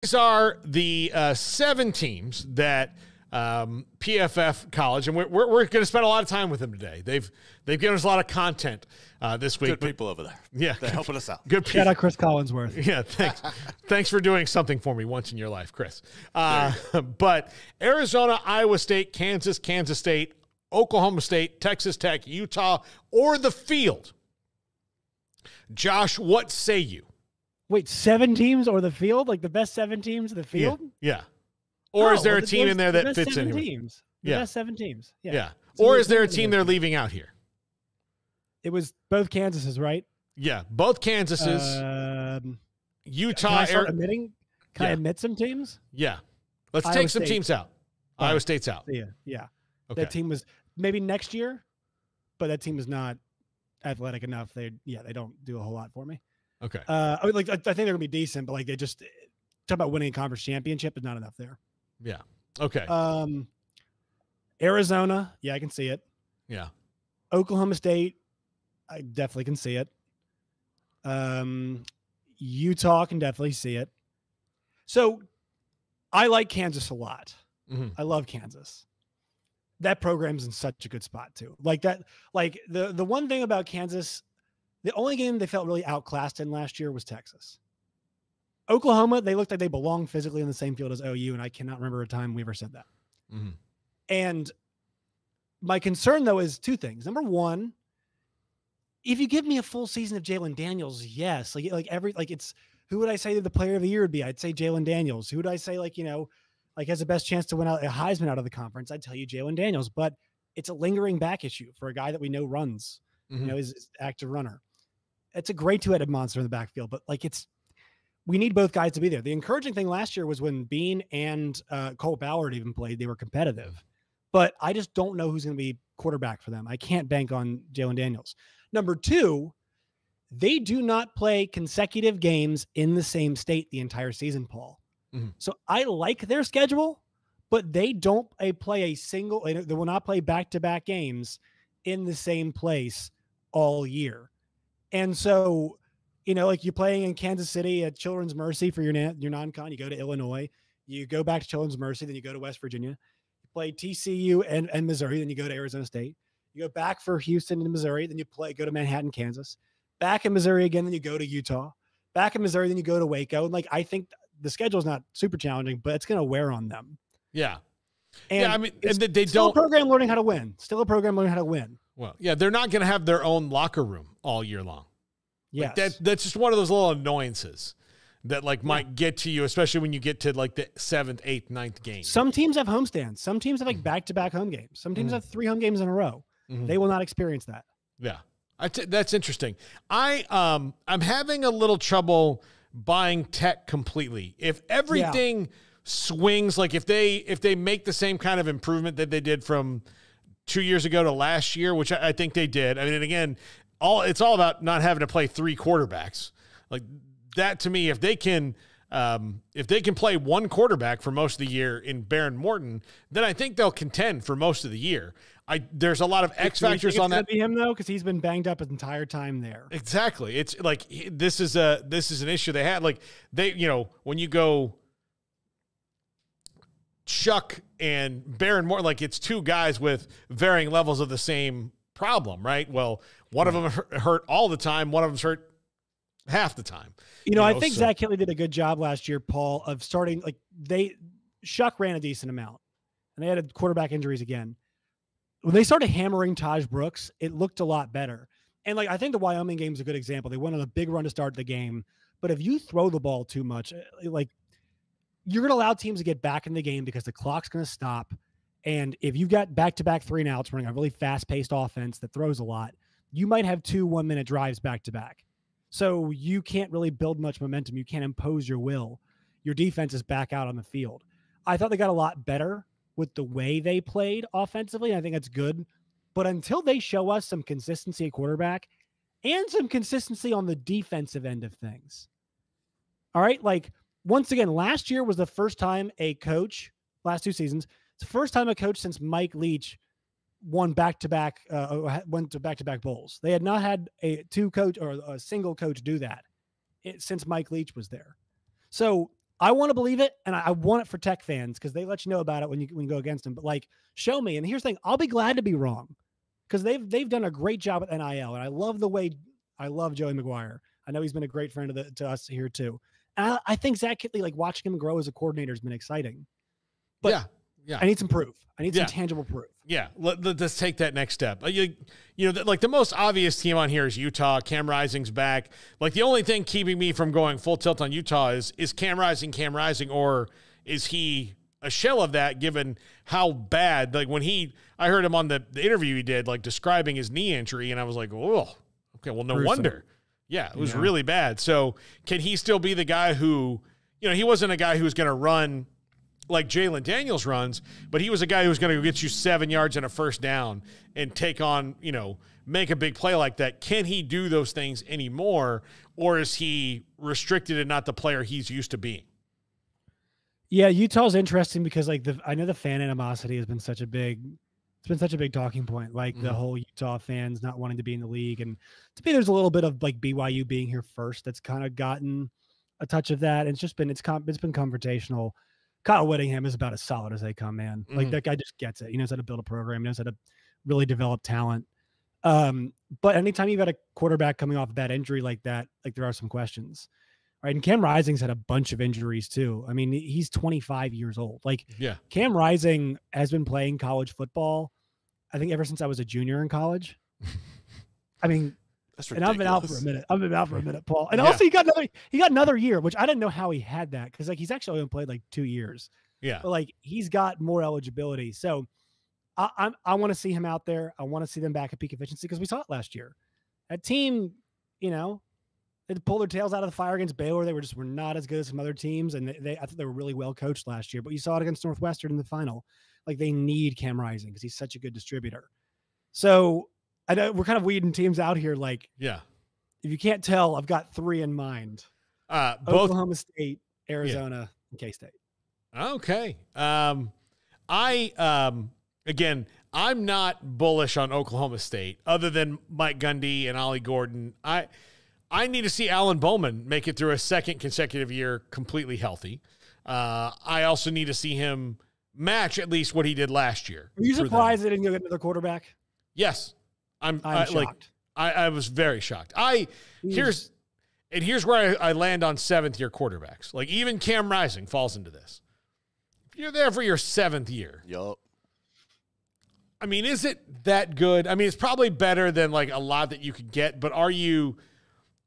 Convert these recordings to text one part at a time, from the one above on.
These are the 7 teams that PFF College, and we're going to spend a lot of time with them today. They've given us a lot of content this week. Good people over there. Yeah, they're helping us out. Good people. Shout out Chris Collinsworth. Yeah, thanks. Thanks for doing something for me once in your life, Chris. But Arizona, Iowa State, Kansas State, Oklahoma State, Texas Tech, Utah, or the field. Josh, what say you? Wait, 7 teams or the field? Like the best 7 teams of the field? Yeah. Or is there a team in there that fits in here? Teams. The best 7 teams. Yeah. Or is there a team they're leaving out here? It was both Kansases, right? Yeah, both Kansases. Utah. Can I admit some teams? Yeah. Let's take some teams out. Iowa State's out. Yeah. Okay. That team was maybe next year, but that team is not athletic enough. They don't do a whole lot for me. Okay. I think they're gonna be decent, but like they just talk about winning a conference championship is not enough there. Yeah. Okay. Arizona, yeah, I can see it. Yeah. Oklahoma State, I definitely can see it. Utah can definitely see it. So I like Kansas a lot. Mm-hmm. I love Kansas. That program's in such a good spot too. Like that, like the one thing about Kansas, the only game they felt really outclassed in last year was Texas. Oklahoma, they looked like they belonged physically in the same field as OU, and I cannot remember a time we ever said that. Mm-hmm. And my concern, though, is 2 things. Number one, if you give me a full season of Jalen Daniels, yes. It's who would I say the player of the year would be? I'd say Jalen Daniels. Who would I say, has the best chance to win a Heisman out of the conference? I'd tell you Jalen Daniels. But it's a lingering back issue for a guy that we know runs, mm-hmm. Is an active runner. It's a great 2-headed monster in the backfield, but we need both guys to be there. The encouraging thing last year was when Bean and Cole Ballard even played, they were competitive. But I just don't know who's going to be quarterback for them. I can't bank on Jalen Daniels. Number 2, they do not play consecutive games in the same state the entire season, Paul. Mm-hmm. So I like their schedule, but they don't play they will not play back-to-back games in the same place all year. And so, you're playing in Kansas City at Children's Mercy for your non-con. You go to Illinois. You go back to Children's Mercy. Then you go to West Virginia. You play TCU and Missouri. Then you go to Arizona State. You go back for Houston and Missouri. Then you go to Manhattan, Kansas. Back in Missouri again. Then you go to Utah. Back in Missouri. Then you go to Waco. And I think the schedule is not super challenging, but it's going to wear on them. Yeah. And they still don't. A program learning how to win. Still a program learning how to win. Well, yeah, they're not going to have their own locker room all year long. Yes. That's just one of those little annoyances that might get to you, especially when you get to the 7th, 8th, 9th game. Some teams have homestands. Some teams have back-to-back home games. Some teams have 3 home games in a row. Mm-hmm. They will not experience that. Yeah. That's interesting. I'm having a little trouble buying Tech completely. If everything swings, if they make the same kind of improvement that they did from 2 years ago to last year, which I think they did. I mean, and again, it's all about not having to play 3 quarterbacks. Like that to me, if they can play 1 quarterback for most of the year in Baron Morton, then I think they'll contend for most of the year. There's a lot of X factors on that. Be him though, because he's been banged up his entire time there. Exactly. It's this is an issue they had. When you go Chuck and Baron Morton, it's 2 guys with varying levels of the same problem, right? Well, one of them hurt all the time. One of them's hurt half the time. I think Zach Kittley did a good job last year, Paul, of starting Shuck ran a decent amount, and they had quarterback injuries again. When they started hammering Taj Brooks, it looked a lot better. And I think the Wyoming game is a good example. They went on a big run to start the game, but if you throw the ball too much, you're going to allow teams to get back in the game because the clock's going to stop. And if you've got back-to-back 3-and-outs running a really fast-paced offense that throws a lot, you might have 2 one-minute drives back-to-back. So you can't really build much momentum. You can't impose your will. Your defense is back out on the field. I thought they got a lot better with the way they played offensively. I think that's good. But until they show us some consistency at quarterback and some consistency on the defensive end of things. All right. Once again, last year was the first time a coach, last 2 seasons, it's the first time a coach since Mike Leach went to back-to-back bowls. They had not had a 2 coach or a single coach do that since Mike Leach was there. So I want to believe it, and I want it for Tech fans because they let you know about it when you go against them. But like, show me. And here's the thing: I'll be glad to be wrong because they've done a great job with NIL, and I love Joey McGuire. I know he's been a great friend to us here too. And I think Zach Kittley, like watching him grow as a coordinator, has been exciting. But yeah, I need some proof. I need some tangible proof. Yeah, let's take that next step. You know, like the most obvious team on here is Utah. Cam Rising's back. Like the only thing keeping me from going full tilt on Utah is Cam Rising, or is he a shell of that given how bad, like when I heard him on the interview he did, like describing his knee injury, and I was like, oh, okay, well, no wonder. Yeah, it was really bad. So can he still be the guy who, you know, he wasn't a guy who was going to run like Jalen Daniels runs, but he was a guy who was going to get you 7 yards and a first down and take on, you know, make a big play like that. Can he do those things anymore, or is he restricted and not the player he's used to being? Yeah, Utah's interesting because like I know the fan animosity has been such a big talking point. Like the whole Utah fans not wanting to be in the league, and to me, there's a little bit of like BYU being here first that's kind of gotten a touch of that. And it's been confrontational. Kyle Whittingham is about as solid as they come, man. Like that guy just gets it. He knows how to build a program. He knows how to really develop talent. But anytime you've got a quarterback coming off a bad injury like that, like there are some questions, right? And Cam Rising's had a bunch of injuries too. I mean, he's 25 years old. Like Cam Rising has been playing college football, I think ever since I was a junior in college. I mean, that's ridiculous. And I've been out for a minute, Paul. And also he got another year, which I didn't know how he had that because like he's actually only played like 2 years. Yeah, but like he's got more eligibility. So I want to see him out there. I want to see them back at peak efficiency because we saw it last year. That team, you know, they pulled their tails out of the fire against Baylor. They were not as good as some other teams, and I thought they were really well coached last year. But you saw it against Northwestern in the final. Like they need Cam Rising because he's such a good distributor. So. I know we're kind of weeding teams out here. Like, if you can't tell, I've got 3 in mind. Both Oklahoma State, Arizona, and K-State. Okay. Again, I'm not bullish on Oklahoma State other than Mike Gundy and Ollie Gordon. I need to see Alan Bowman make it through a second consecutive year completely healthy. I also need to see him match at least what he did last year. Are you surprised they didn't get another quarterback? Yes. I'm shocked. I was very shocked. Here's where I land on 7th-year quarterbacks. Like even Cam Rising falls into this. If you're there for your 7th year. Yup. I mean, is it that good? I mean, it's probably better than like a lot that you could get, but are you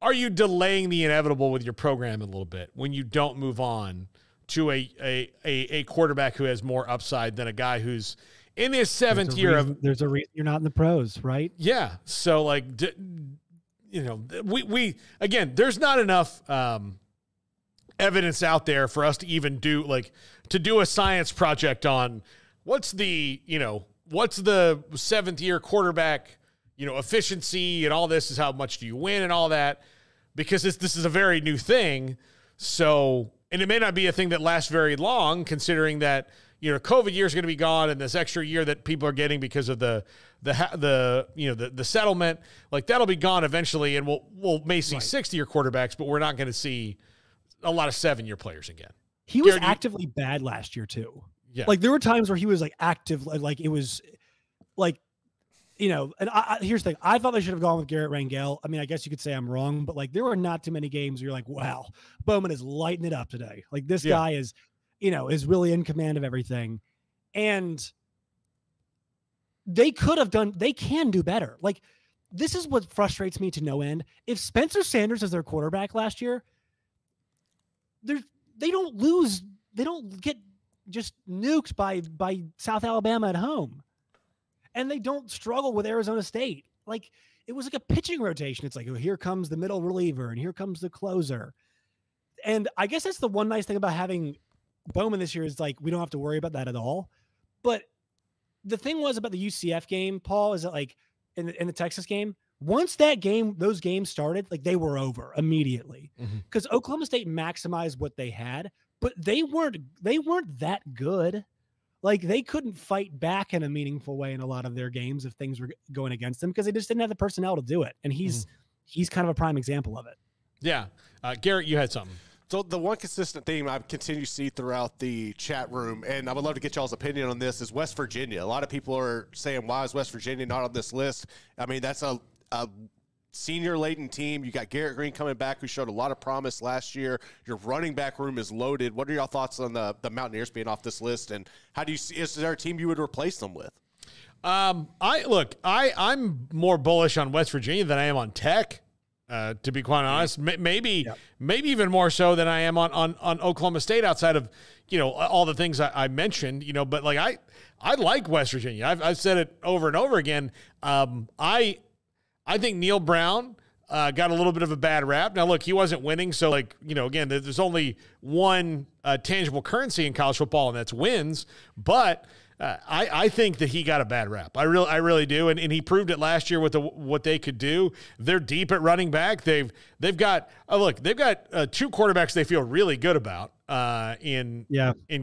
delaying the inevitable with your program a little bit when you don't move on to a quarterback who has more upside than a guy who's in his 7th year there's a reason you're not in the pros, right? Yeah. So like, you know, we again, there's not enough evidence out there for us to even do a science project on what's the 7th year quarterback, you know, efficiency and all this is how much do you win and all that, because this is a very new thing. So, and it may not be a thing that lasts very long considering that, you know, COVID year is going to be gone, and this extra year that people are getting because of the settlement, like that'll be gone eventually, and we'll may see 60-year quarterbacks, but we're not going to see a lot of 7-year players again. He was actively bad last year too. Yeah, like there were times where he was like active, like it was like, you know. And here's the thing: I thought they should have gone with Garrett Rangel. I mean, I guess you could say I'm wrong, but like there were not too many games where you're like, wow, Bowman is lighting it up today. Like this guy is. You know, is really in command of everything. And they can do better. Like, this is what frustrates me to no end. If Spencer Sanders is their quarterback last year, they don't lose. They don't get just nuked by South Alabama at home. And they don't struggle with Arizona State. Like, it was like a pitching rotation. It's like, oh, here comes the middle reliever and here comes the closer. And I guess that's the one nice thing about having Bowman this year is like, we don't have to worry about that at all. But the thing was about the UCF game, Paul, is that like in the Texas game, once those games started, like they were over immediately because Oklahoma State maximized what they had, but they weren't that good. Like they couldn't fight back in a meaningful way in a lot of their games if things were going against them because they just didn't have the personnel to do it. And he's kind of a prime example of it. Yeah. Garrett, you had something. So the one consistent theme I continue to see throughout the chat room, and I would love to get y'all's opinion on this, is West Virginia. A lot of people are saying, why is West Virginia not on this list? I mean, that's a senior-laden team. You got Garrett Green coming back, who showed a lot of promise last year. Your running back room is loaded. What are your thoughts on the Mountaineers being off this list, and how do you see, is there a team you would replace them with? I'm more bullish on West Virginia than I am on Tech. To be quite honest, maybe even more so than I am on Oklahoma State, outside of, all the things I mentioned, but like I like West Virginia. I've said it over and over again. I think Neil Brown got a little bit of a bad rap. Now, look, he wasn't winning. So, again, there's only one tangible currency in college football, and that's wins. But I think that he got a bad rap. I really do. And he proved it last year with what they could do. They're deep at running back. They've got two quarterbacks they feel really good about in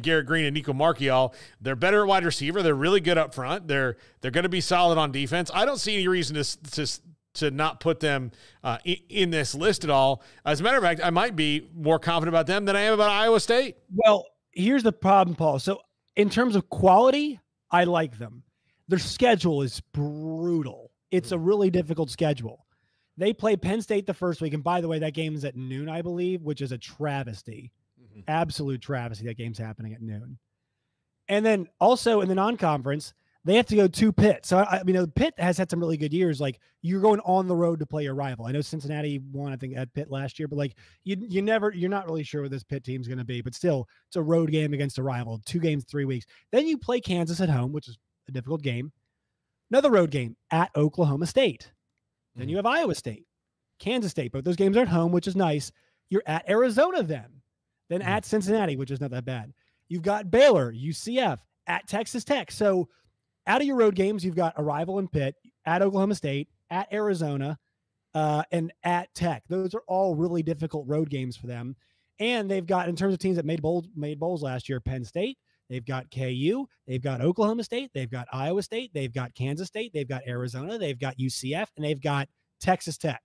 Garrett Green and Nico Marchiol. They're better at wide receiver. They're really good up front. They're going to be solid on defense. I don't see any reason to not put them in this list at all. As a matter of fact, I might be more confident about them than I am about Iowa State. Well, here's the problem, Paul. So in terms of quality, I like them. Their schedule is brutal. It's a really difficult schedule. They play Penn State the first week. And by the way, that game is at noon, I believe, which is a travesty. Mm-hmm. Absolute travesty. That game's happening at noon. And then also in the non-conference, they have to go to Pitt. So, Pitt has had some really good years. Like, you're going on the road to play your rival. I know Cincinnati won, I think, at Pitt last year, but like you're not really sure what this Pitt team's going to be, but still it's a road game against a rival, 2 games, 3 weeks. Then you play Kansas at home, which is a difficult game. Another road game at Oklahoma State. Then you have Iowa State, Kansas State, but those games are at home, which is nice. You're at Arizona then at Cincinnati, which is not that bad. You've got Baylor, UCF, at Texas Tech. So out of your road games, you've got a rival in Pitt, at Oklahoma State, at Arizona, and at Tech. Those are all really difficult road games for them. And they've got, in terms of teams that made bowls last year, Penn State, they've got KU, they've got Oklahoma State, they've got Iowa State, they've got Kansas State, they've got Arizona, they've got UCF, and they've got Texas Tech.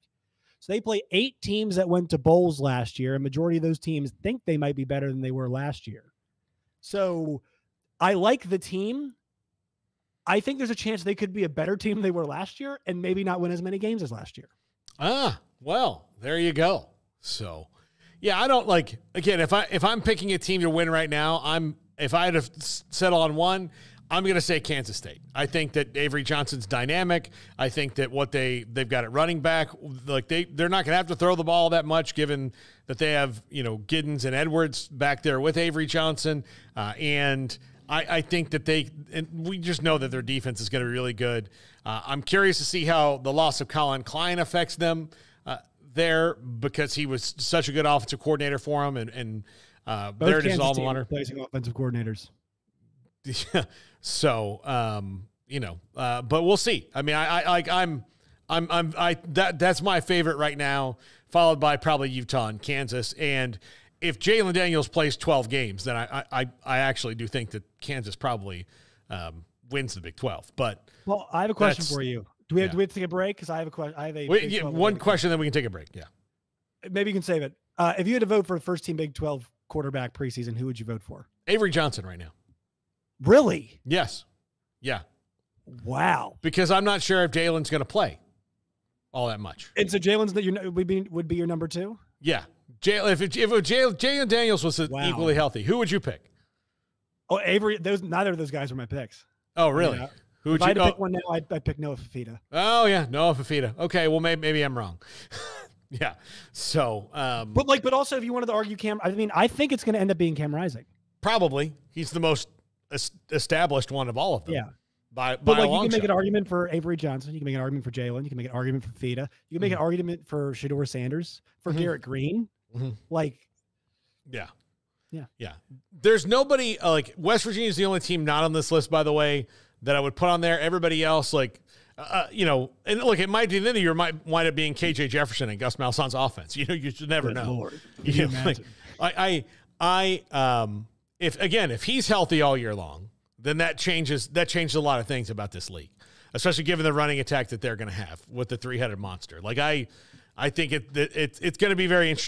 So they play 8 teams that went to bowls last year, and majority of those teams think they might be better than they were last year. So I like the team. I think there's a chance they could be a better team than they were last year and maybe not win as many games as last year. Well, there you go. So, yeah, I don't like, again, if I'm picking a team to win right now, if I had to settle on one, I'm going to say Kansas State. I think that Avery Johnson's dynamic. I think that what they've got at running back, like they're not going to have to throw the ball that much, given that they have, Giddens and Edwards back there with Avery Johnson. And I think that we just know that their defense is going to be really good. I'm curious to see how the loss of Colin Klein affects them there, because he was such a good offensive coordinator for them, and they're his alma mater. Replacing offensive coordinators. So, but we'll see. I mean, that's my favorite right now, followed by probably Utah and Kansas. And if Jalen Daniels plays 12 games, then I actually do think that Kansas probably wins the Big 12. But I have a question for you. Do we have to take a break? Because I have a question. I have one question, then we can take a break. Yeah, maybe you can save it. If you had to vote for a first-team Big 12 quarterback preseason, who would you vote for? Avery Johnson right now. Really? Yes. Yeah. Wow. Because I'm not sure if Jalen's going to play all that much. And so Jalen's would be your number 2? Yeah. If Jalen Daniels was equally healthy, who would you pick? Oh, Avery. Neither of those guys were my picks. Oh, really? Yeah. Who would you? If I had to pick one now, I'd pick Noah Fifita. Oh yeah, Noah Fifita. Okay, well maybe I'm wrong. Yeah. So, but also if you wanted to argue Cam, I think it's going to end up being Cam Rising. Probably. He's the most established one of all of them. Yeah. By but a long you can shot. make an argument for Avery Johnson. You can make an argument for Jalen. You can make an argument for Fifita. You can make an argument for Shedeur Sanders, for Garrett Green. Yeah. There's nobody like West Virginia is the only team not on this list, by the way, that I would put on there. Everybody else, and look, it might be the end of the year might wind up being KJ Jefferson and Gus Malzahn's offense. You should never know. Lord. If he's healthy all year long, then that changes a lot of things about this league, especially given the running attack that they're going to have with the 3-headed monster. I think it's going to be very interesting.